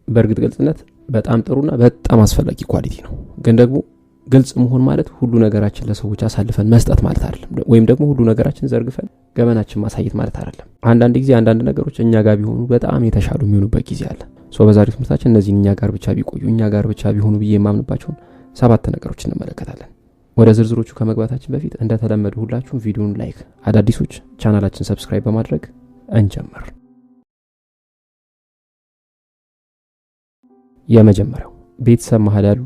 በእርግጥ ግልጽነት በጣም ጥሩና በጣም አስፈላጊ ኳሊቲ ነው። ግን ደግሞ ግልጽ መሆን ማለት ሁሉ ነገራችን ለሰዎች አሳልፈን መስጠት ማለት አይደለም። ወይም ደግሞ ሁሉ ነገራችን ዘርግፈን ገበናችን ማሳየት ማለት አይደለም። አንዳንድ ጊዜ አንዳንድ ነገሮች እኛ ጋር ቢሆኑ በጣም የተሻሉ የሚሆኑበት ጊዜ አለ። በዛሬው ትምህርታችን እነዚህን እኛ ጋር ብቻ ቢቆዩ እኛ ጋር ብቻ ቢሆኑ ብዬ የማምንባቸውን 7 ነገሮች እንመለከታለን። ወደ ዝርዝሮቹ ከመግባታችን በፊት እንደተለመደ ሁላችሁም ቪዲዮውን ላይክ፣ አዳዲሶች ቻናላችን ሰብስክራይብ በማድረግ እንጀምር። የመጀመሪያው ቤተሰብ መሃል ያሉ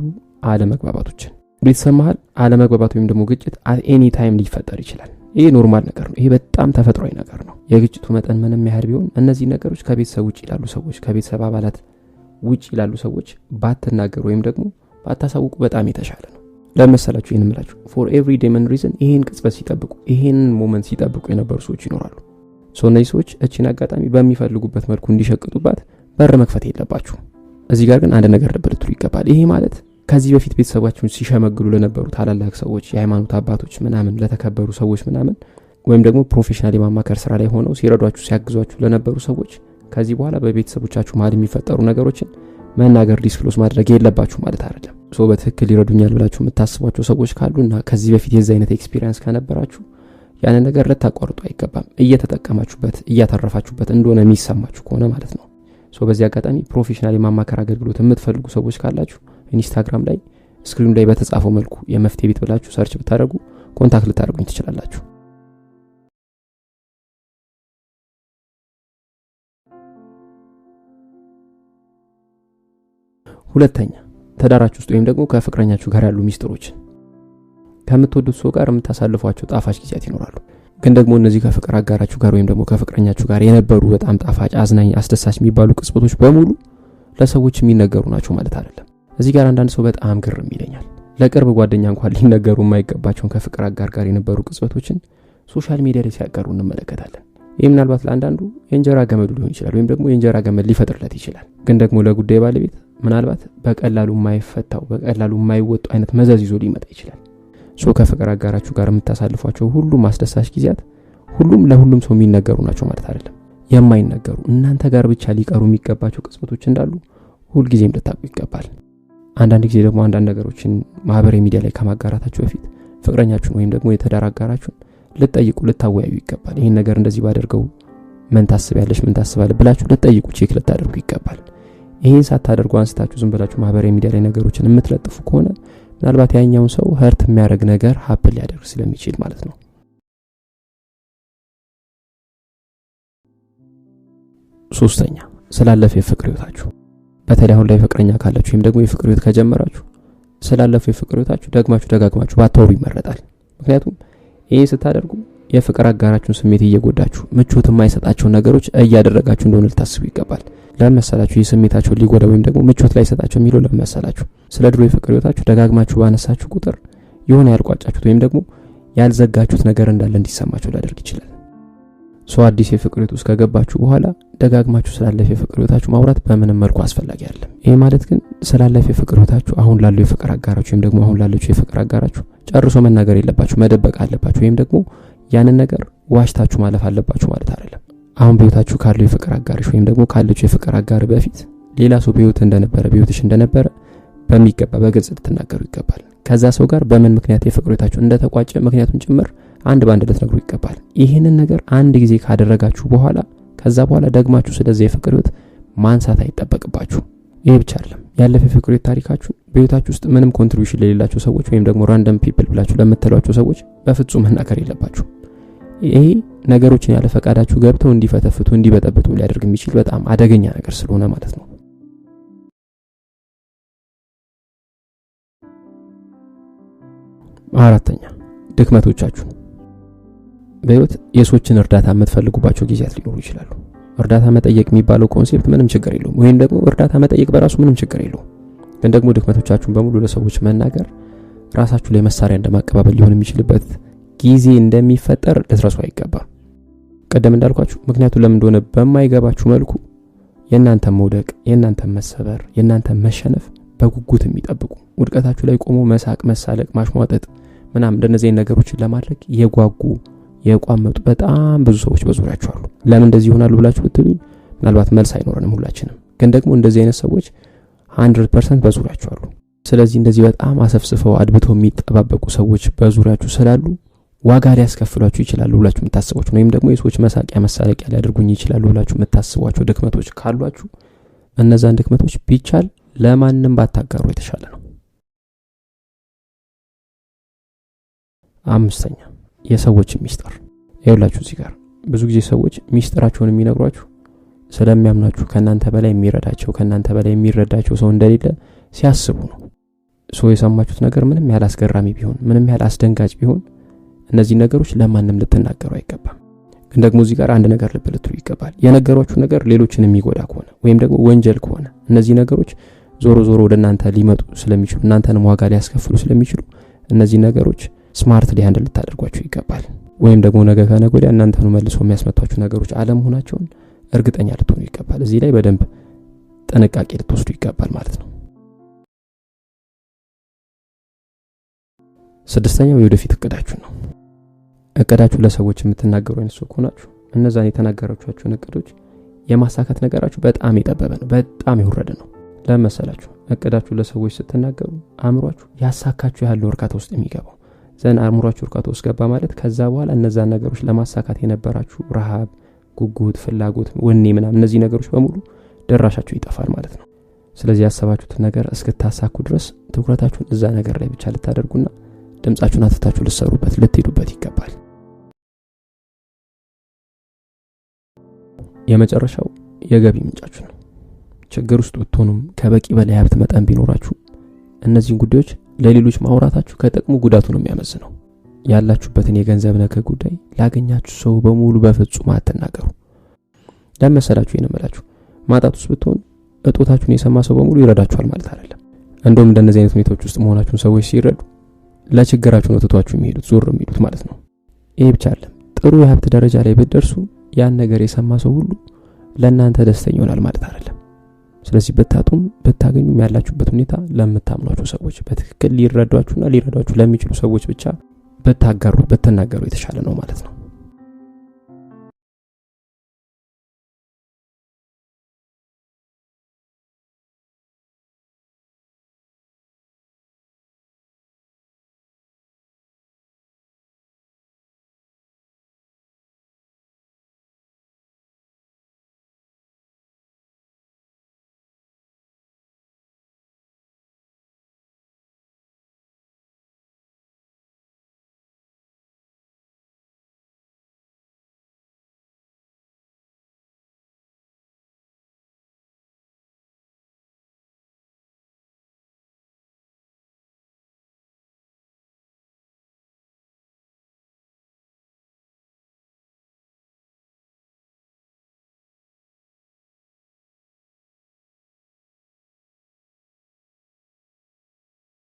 አለመግባባቶችን። ቤተሰብ መሃል አለመግባባት ወይም ደግሞ ግጭት at any time ሊፈጠር ይችላል። ይሄ ኖርማል ነገር ነው። ይሄ በጣም ተፈጥሯዊ ነገር ነው። የግጭቱ መጠን ምንም ያህል ቢሆን እነዚህ ነገሮች ከቤተሰብ ውጪ ያሉ ሰዎች ከቤተሰብ አባላት ውጪ ያሉ ሰዎች ባትናገሩ ወይም ደግሞ ባታሳውቁ በጣም የተሻለ ነው። ለምሳሌ ይሄን እምላችሁ for every demon reason ይሄን ቅጽበት ሲጠብቁ ይሄን ሞመንት ሲጠብቁ የነበሩ ሰዎች ይኖራሉ። እነዚህ ሰዎች እቺን አጋጣሚ በሚፈልጉበት መልኩ እንዲሸቅጡባት በር መክፈት የለባችሁ። እዚህ ጋር ግን አንድ ነገር ልብ ልትሉ ይገባል። ይሄ ማለት ከዚህ በፊት ቤተሰባችሁን ሲሸመግሉ ለነበሩ ታላላቅ ሰዎች፣ የሃይማኖት አባቶች ምናምን ለተከበሩ ሰዎች ምናምን ወይም ደግሞ ፕሮፌሽናል የማማከር ስራ ላይ ሆነው ሲረዷችሁ ሲያግዟችሁ ለነበሩ ሰዎች ከዚህ በኋላ በቤተሰቦቻችሁ መሃል የሚፈጠሩ ነገሮችን መናገር ዲስክሎዝ ማድረግ የለባችሁ ማለት አይደለም። በትክክል ይረዱኛል ብላችሁ የምታስቧቸው ሰዎች ካሉና ከዚህ በፊት የዚህ አይነት ኤክስፒሪየንስ ከነበራችሁ ያንን ነገር ልታቋርጡ አይገባም። እየተጠቀማችሁበት እያተረፋችሁበት እንደሆነ የሚሰማችሁ ከሆነ ማለት ነው። በዚህ አጋጣሚ ፕሮፌሽናል የማማከር አገልግሎት የምትፈልጉ ሰዎች ካላችሁ ኢንስታግራም ላይ ስክሪኑ ላይ በተጻፈው መልኩ የመፍትሄ ቤት ብላችሁ ሰርች ብታደርጉ ኮንታክት ልታደርጉኝ ትችላላችሁ። ሁለተኛ ትዳራችሁ ውስጥ ወይም ደግሞ ከፍቅረኛችሁ ጋር ያሉ ሚስጥሮችን። ከምትወዱት ሰው ጋር የምታሳልፏቸው ጣፋጭ ጊዜያት ይኖራሉ። ግን ደግሞ እነዚህ ከፍቅር አጋራችሁ ጋር ወይም ደግሞ ከፍቅረኛችሁ ጋር የነበሩ በጣም ጣፋጭ፣ አዝናኝ፣ አስደሳች የሚባሉ ቅጽበቶች በሙሉ ለሰዎች የሚነገሩ ናቸው ማለት አይደለም። እዚህ ጋር አንዳንድ ሰው በጣም ግርም ይለኛል። ለቅርብ ጓደኛ እንኳን ሊነገሩ የማይገባቸውን ከፍቅር አጋር ጋር የነበሩ ቅጽበቶችን ሶሻል ሚዲያ ላይ ሲያቀሩ እንመለከታለን። ይህ ምናልባት ለአንዳንዱ የእንጀራ ገመዱ ሊሆን ይችላል ወይም ደግሞ የእንጀራ ገመድ ሊፈጥርለት ይችላል። ግን ደግሞ ለጉዳይ ባለቤት ምናልባት በቀላሉ የማይፈታው በቀላሉ የማይወጡ አይነት መዘዝ ይዞ ሊመጣ ይችላል። ከፍቅር አጋራችሁ ጋር የምታሳልፏቸው ሁሉም አስደሳች ጊዜያት ሁሉም ለሁሉም ሰው የሚነገሩ ናቸው ማለት አይደለም። የማይነገሩ እናንተ ጋር ብቻ ሊቀሩ የሚገባቸው ቅጽበቶች እንዳሉ ሁልጊዜም ልታውቁ ይገባል። አንዳንድ ጊዜ ደግሞ አንዳንድ ነገሮችን ማህበራዊ ሚዲያ ላይ ከማጋራታችሁ በፊት ፍቅረኛችሁን ወይም ደግሞ የተዳር አጋራችሁን ልትጠይቁ ልታወያዩ ይገባል። ይሄን ነገር እንደዚህ ባደርገው ምን ታስባለሽ ምን ታስባለህ ብላችሁ ልትጠይቁ ቼክ ልታደርጉ ይገባል። ይሄን ሳታደርጉ አንስታችሁ ዝም ብላችሁ ማህበራዊ ሚዲያ ላይ ነገሮችን የምትለጥፉ ከሆነ ምናልባት ያኛውን ሰው ህርት የሚያደርግ ነገር ሀፕል ሊያደርግ ስለሚችል ማለት ነው። ሶስተኛ ስላለፈ የፍቅር ህይወታችሁ። በተለይ አሁን ላይ ፍቅረኛ ካላችሁ ወይም ደግሞ የፍቅር ህይወት ከጀመራችሁ ስላለፈ የፍቅር ህይወታችሁ ደጋግማችሁ ባታወሩ ይመረጣል። ምክንያቱም ይሄን ስታደርጉ የፍቅር አጋራችሁን ስሜት እየጎዳችሁ ምቾት የማይሰጣቸው ነገሮች እያደረጋችሁ እንደሆነ ልታስቡ ይገባል። ለምሳሌ ስሜታቸው ሊጎዳ ወይም ደግሞ ምቾት ላይ ሰጣቸው የሚለው ለምሳሌ ስለ ድሮ የፍቅር ህይወታችሁ ደጋግማችሁ ባነሳችሁ ቁጥር የሆነ ያልቋጫችሁት ወይም ደግሞ ያልዘጋችሁት ነገር እንዳለ እንዲሰማችሁ ሊያደርግ ይችላል። አዲስ የፍቅር ህይወት ውስጥ ከገባችሁ በኋላ ደጋግማችሁ ስላለፈ የፍቅር ህይወታችሁ ማውራት በምንም መልኩ አስፈላጊ አይደለም። ይሄ ማለት ግን ስላለፈ የፍቅር ህይወታችሁ አሁን ላለው የፍቅር አጋራችሁ ወይም ደግሞ አሁን ላለችው የፍቅር አጋራችሁ ጨርሶ መናገር የለባችሁ፣ መደበቅ አለባችሁ ወይም ደግሞ ያንን ነገር ዋሽታችሁ ማለፍ አለባችሁ ማለት አይደለም። አሁን በህይወታችሁ ካለው የፍቅር አጋርሽ ወይም ደግሞ ካለችው የፍቅር አጋር በፊት ሌላ ሰው በህይወትሽ እንደነበረ በሚገባ በግልጽ ልትናገሩ ይገባል። ከዛ ሰው ጋር በምን ምክንያት የፍቅር ህይወታችሁ እንደተቋጨ ምክንያቱን ጭምር አንድ ባንድ ልትነግሩ ይገባል። ይሄንን ነገር አንድ ጊዜ ካደረጋችሁ በኋላ ከዛ በኋላ ደግማችሁ ስለዚህ የፍቅር ህይወት ማንሳት አይጠበቅባችሁ። ይሄ ብቻ አይደለም፣ ያለፈ የፍቅር ህይወት ታሪካችሁ በህይወታችሁ ውስጥ ምንም ኮንትሪቢዩሽን ለሌላቸው ሰዎች ወይም ደግሞ ራንደም ፒፕል ብላችሁ ለምትሏቸው ሰዎች በፍጹም መናገር የለባችሁ። ይሄ ነገሮችን ያለ ፈቃዳችሁ ገብተው እንዲፈተፍቱ እንዲበጠብጡ ሊያደርግ የሚችል በጣም አደገኛ ነገር ስለሆነ ማለት ነው። አራተኛ ድክመቶቻችሁ። በህይወት የሰዎችን እርዳታ የምትፈልጉባቸው ጊዜያት ሊኖሩ ይችላሉ። እርዳታ መጠየቅ የሚባለው ኮንሴፕት ምንም ችግር የለውም፣ ወይም ደግሞ እርዳታ መጠየቅ በራሱ ምንም ችግር የለውም። ግን ደግሞ ድክመቶቻችሁን በሙሉ ለሰዎች መናገር ራሳችሁ ላይ መሳሪያ እንደማቀባበል ሊሆን የሚችልበት ጊዜ እንደሚፈጠር ልትረሱ አይገባም። ቀደም እንዳልኳችሁ ምክንያቱ ለምን እንደሆነ በማይገባችሁ መልኩ የእናንተ መውደቅ፣ የእናንተ መሰበር፣ የእናንተ መሸነፍ በጉጉት የሚጠብቁ ውድቀታችሁ ላይ ቆሞ መሳቅ፣ መሳለቅ፣ ማሽሟጠጥ ምናምን እንደነዚህ ነገሮችን ለማድረግ የጓጉ የቋመጡ በጣም ብዙ ሰዎች በዙሪያችሁ አሉ። ለምን እንደዚህ ይሆናሉ ብላችሁ ብትሉኝ ምናልባት መልስ አይኖረንም ሁላችንም። ግን ደግሞ እንደዚህ አይነት ሰዎች 100% በዙሪያችሁ አሉ። ስለዚህ እንደዚህ በጣም አሰፍስፈው አድብተው የሚጠባበቁ ሰዎች በዙሪያችሁ ስላሉ ዋጋ ሊያስከፍሏችሁ ይችላሉ ብላችሁ የምታስቧቸው ወይም ደግሞ የሰዎች መሳቂያ መሳለቂያ ሊያደርጉኝ ይችላሉ ብላችሁ የምታስቧቸው ድክመቶች ካሏችሁ እነዛን ድክመቶች ቢቻል ለማንም ባታጋሩ የተሻለ ነው። 5ኛ የሰዎች ሚስጥር። ይኸውላችሁ እዚህ ጋር ብዙ ጊዜ ሰዎች ሚስጥራቸውን የሚነግሯችሁ ስለሚያምናችሁ ከናንተ በላይ የሚረዳቸው ከናንተ በላይ የሚረዳቸው ሰው እንደሌለ ሲያስቡ ነው። ሰው የሰማችሁት ነገር ምንም ያህል አስገራሚ ቢሆን ምንም ያህል አስደንጋጭ ቢሆን እነዚህ ነገሮች ለማንም ልትናገሩ አይገባም። ግን ደግሞ እዚህ ጋር አንድ ነገር ልብ ልትሉ ይገባል። የነገሯችሁ ነገር ሌሎችን የሚጎዳ ከሆነ ወይም ደግሞ ወንጀል ከሆነ እነዚህ ነገሮች ዞሮ ዞሮ ወደናንተ ሊመጡ ስለሚችሉ እናንተንም ዋጋ ሊያስከፍሉ ስለሚችሉ እነዚህ ነገሮች ስማርትሊ ሃንድል ልታደርጓቸው ይገባል። ወይም ደግሞ ነገ ከነገ ወዲያ እናንተኑ መልሶ የሚያስመቷችሁ ነገሮች አለመሆናቸውን እርግጠኛ ልትሆኑ ይገባል። እዚህ ላይ በደንብ ጥንቃቄ ልትወስዱ ይገባል ማለት ነው። 6ኛው የወደፊት እቅዳችሁ ነው። እቅዳችሁ ለሰዎች የምትናገሩ አይነት ሰው ከሆናችሁ እነዛን የተናገራችኋቸውን እቅዶች የማሳካት ነገራችሁ በጣም የጠበበ ነው፣ በጣም የወረደ ነው። ለመሰላችሁ እቅዳችሁ ለሰዎች ስትናገሩ አእምሯችሁ ያሳካችሁ ያለው እርካታ ውስጥ የሚገባው ዘን አእምሯችሁ እርካታ ውስጥ ገባ ማለት ከዛ በኋላ እነዛን ነገሮች ለማሳካት የነበራችሁ ረሃብ፣ ጉጉት፣ ፍላጎት፣ ወኔ ምናምን እነዚህ ነገሮች በሙሉ ደራሻችሁ ይጠፋል ማለት ነው። ስለዚህ ያሰባችሁት ነገር እስክታሳኩ ድረስ ትኩረታችሁን እዛ ነገር ላይ ብቻ ልታደርጉና ድምጻችሁን አትታችሁ ልትሰሩበት ልትሄዱበት ይገባል። የመጨረሻው የገቢ ምንጫችሁ ነው። ችግር ውስጥ ብትሆኑም ከበቂ በላይ ሀብት መጠን ቢኖራችሁ እነዚህን ጉዳዮች ለሌሎች ማውራታችሁ ከጥቅሙ ጉዳቱ ነው የሚያመዝነው። ያላችሁበትን የገንዘብ ነክ ጉዳይ ላገኛችሁ ሰው በሙሉ በፍጹም አትናገሩ። ለመሰላችሁ የነመላችሁ ማጣት ውስጥ ብትሆኑ እጦታችሁን የሰማ ሰው በሙሉ ይረዳችኋል ማለት አይደለም። እንደውም እንደነዚህ አይነት ሁኔታዎች ውስጥ መሆናችሁን ሰዎች ሲረዱ ለችግራችሁ ነው ትቷችሁ የሚሄዱት ዞር የሚሉት ማለት ነው። ይሄ ብቻ አይደለም፣ ጥሩ የሀብት ደረጃ ላይ ብትደርሱ ያን ነገር የሰማ ሰው ሁሉ ለእናንተ ደስተኛ ይሆናል ማለት አይደለም። ስለዚህ ብታጡም ብታገኙም ያላችሁበት ሁኔታ ለምታምኗቸው ሰዎች በትክክል ሊረዷችሁና ሊረዷችሁ ለሚችሉ ሰዎች ብቻ ብታጋሩ ብትናገሩ የተሻለ ነው ማለት ነው።